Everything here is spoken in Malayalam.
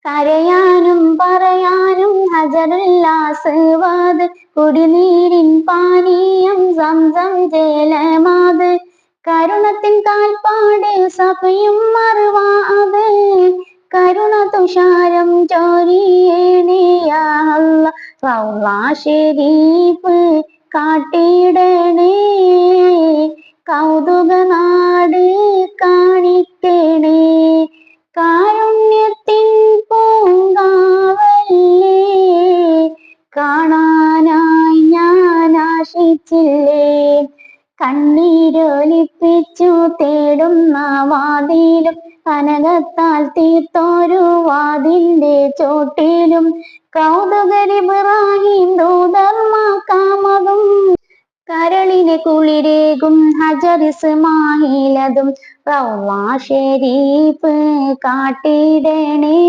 കരയാനും പറയാനും ഹജറുൽ അസ്വദ്, കുടിനീരിൻ പാനീയം സംസം ജലമാത്, കരുണത്തിൻ കാൽപ്പാട് സഫയും മറുവ അത്, കരുണ തുഷാരം ചോരിയേണേ യാ അല്ലാഹ്. റൗള ശരീഫ് കാട്ടിടണേ, കൗതുക നാട് കാണിക്കണേ, കാരുണ്യത്തിൻ പൂങ്കാവല്ലേ, കാണാനായി ഞാൻ ആശിച്ചില്ലേ, കണ്ണീരൊലിപ്പിച്ചു തേടുന്ന വാതിലും, കനകത്താൽ തീർത്തൊരു വാതിന്റെ ചോട്ടിലും, കൗതുകരിബ്രാഹിം ദൂതർ മഖാമതും, കരളിനെ കുളിരേകും ഹജർ ഇസ്മായിലതും, റൗള ശരീഫ് കാട്ടിടണേ,